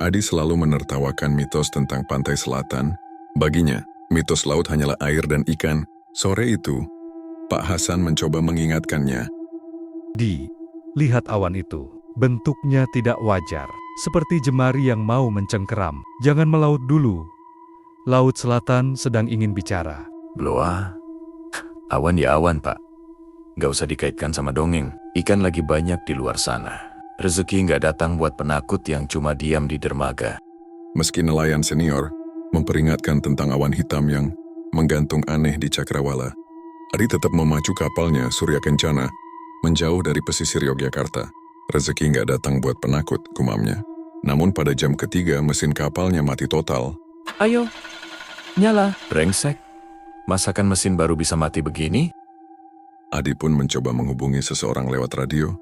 Adi selalu menertawakan mitos tentang pantai selatan. Baginya, mitos laut hanyalah air dan ikan. Sore itu, Pak Hasan mencoba mengingatkannya. Di, lihat awan itu. Bentuknya tidak wajar. Seperti jemari yang mau mencengkeram. Jangan melaut dulu. Laut selatan sedang ingin bicara. Bloa, awan ya awan, Pak. Gak usah dikaitkan sama dongeng. Ikan lagi banyak di luar sana. Rezeki gak datang buat penakut yang cuma diam di dermaga. Meski nelayan senior memperingatkan tentang awan hitam yang menggantung aneh di Cakrawala, Adi tetap memacu kapalnya Surya Kencana menjauh dari pesisir Yogyakarta. Rezeki nggak datang buat penakut, gumamnya. Namun pada jam ketiga mesin kapalnya mati total. Ayo, nyala. Brengsek. Masakan mesin baru bisa mati begini? Adi pun mencoba menghubungi seseorang lewat radio.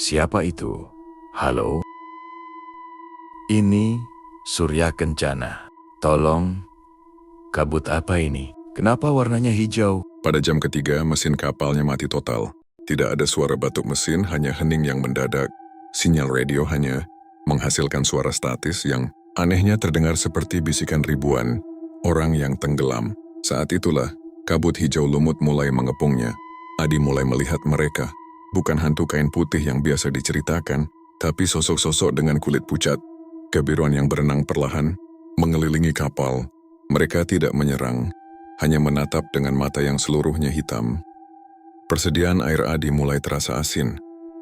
Siapa itu? Halo? Ini Surya Kencana. Tolong, kabut apa ini? Kenapa warnanya hijau? Pada jam ketiga, mesin kapalnya mati total. Tidak ada suara batuk mesin, hanya hening yang mendadak. Sinyal radio hanya menghasilkan suara statis yang anehnya terdengar seperti bisikan ribuan orang yang tenggelam. Saat itulah, kabut hijau lumut mulai mengepungnya. Adi mulai melihat mereka. Bukan hantu kain putih yang biasa diceritakan, tapi sosok-sosok dengan kulit pucat. Kebiruan yang berenang perlahan mengelilingi kapal. Mereka tidak menyerang, hanya menatap dengan mata yang seluruhnya hitam. Persediaan air Adi mulai terasa asin,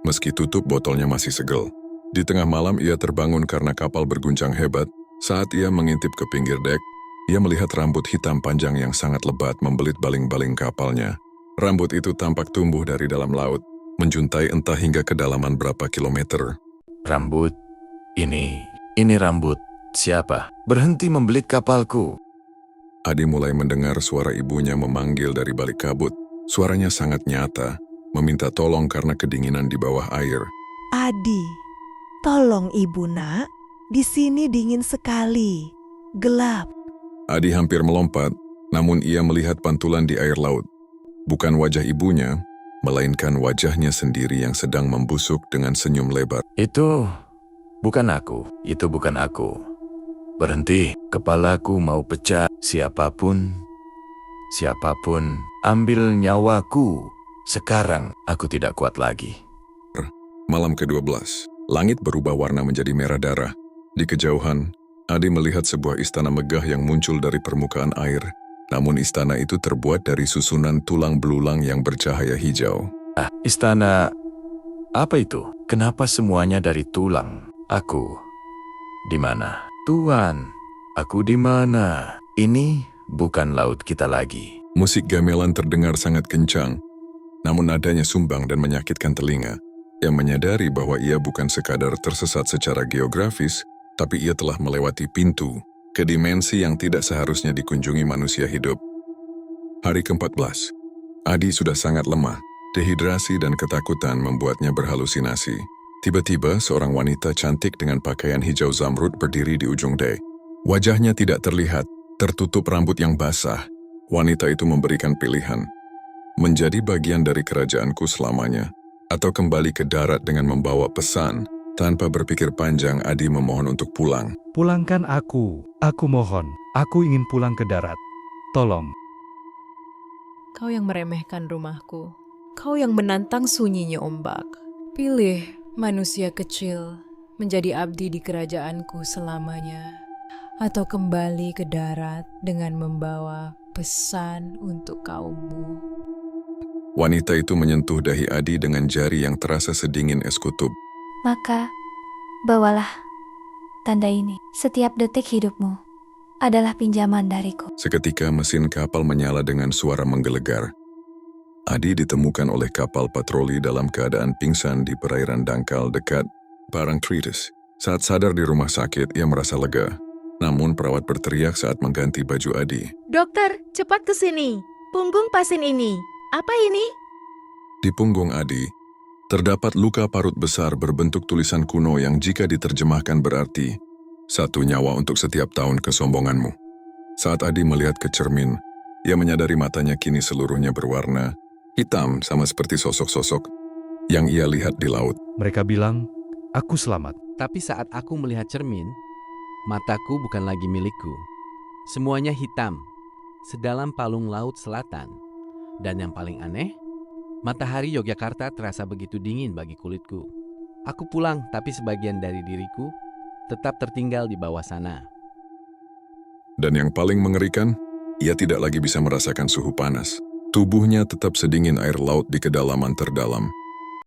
meski tutup botolnya masih segel. Di tengah malam ia terbangun karena kapal berguncang hebat. Saat ia mengintip ke pinggir dek, ia melihat rambut hitam panjang yang sangat lebat membelit baling-baling kapalnya. Rambut itu tampak tumbuh dari dalam laut, menjuntai entah hingga kedalaman berapa kilometer. Rambut? Ini rambut. Siapa? Berhenti membelit kapalku. Adi mulai mendengar suara ibunya memanggil dari balik kabut. Suaranya sangat nyata, meminta tolong karena kedinginan di bawah air. Adi, tolong ibu nak, di sini dingin sekali, gelap. Adi hampir melompat, namun ia melihat pantulan di air laut. Bukan wajah ibunya, melainkan wajahnya sendiri yang sedang membusuk dengan senyum lebar. Itu bukan aku. Berhenti, kepalaku mau pecah. Siapapun, ambil nyawaku. Sekarang aku tidak kuat lagi. Malam ke-12, langit berubah warna menjadi merah darah. Di kejauhan, Adi melihat sebuah istana megah yang muncul dari permukaan air. Namun istana itu terbuat dari susunan tulang belulang yang bercahaya hijau. Istana apa itu? Kenapa semuanya dari tulang? Aku di mana? Tuan, aku di mana? Ini bukan laut kita lagi. Musik gamelan terdengar sangat kencang, namun nadanya sumbang dan menyakitkan telinga. Ia menyadari bahwa ia bukan sekadar tersesat secara geografis, tapi ia telah melewati pintu ke dimensi yang tidak seharusnya dikunjungi manusia hidup. Hari ke-14, Adi sudah sangat lemah. Dehidrasi dan ketakutan membuatnya berhalusinasi. Tiba-tiba seorang wanita cantik dengan pakaian hijau zamrud berdiri di ujung dek. Wajahnya tidak terlihat, tertutup rambut yang basah. Wanita itu memberikan pilihan, menjadi bagian dari kerajaanku selamanya, atau kembali ke darat dengan membawa pesan. Tanpa berpikir panjang, Adi memohon untuk pulang. Pulangkan aku mohon. Aku ingin pulang ke darat. Tolong. Kau yang meremehkan rumahku. Kau yang menantang sunyinya ombak. Pilih manusia kecil menjadi abdi di kerajaanku selamanya. Atau kembali ke darat dengan membawa pesan untuk kaummu. Wanita itu menyentuh dahi Adi dengan jari yang terasa sedingin es kutub. Maka, bawalah tanda ini. Setiap detik hidupmu adalah pinjaman dariku. Seketika mesin kapal menyala dengan suara menggelegar. Adi ditemukan oleh kapal patroli dalam keadaan pingsan di perairan dangkal dekat Parangtritis. Saat sadar di rumah sakit, ia merasa lega. Namun perawat berteriak saat mengganti baju Adi. Dokter, cepat ke sini. Punggung pasien ini. Apa ini? Di punggung Adi, terdapat luka parut besar berbentuk tulisan kuno yang jika diterjemahkan berarti, 1 nyawa untuk setiap tahun kesombonganmu. Saat Adi melihat ke cermin, ia menyadari matanya kini seluruhnya berwarna hitam sama seperti sosok-sosok yang ia lihat di laut. Mereka bilang, "Aku selamat." Tapi saat aku melihat cermin, mataku bukan lagi milikku. Semuanya hitam, sedalam palung laut selatan. Dan yang paling aneh, matahari Yogyakarta terasa begitu dingin bagi kulitku. Aku pulang, tapi sebagian dari diriku tetap tertinggal di bawah sana. Dan yang paling mengerikan, ia tidak lagi bisa merasakan suhu panas. Tubuhnya tetap sedingin air laut di kedalaman terdalam.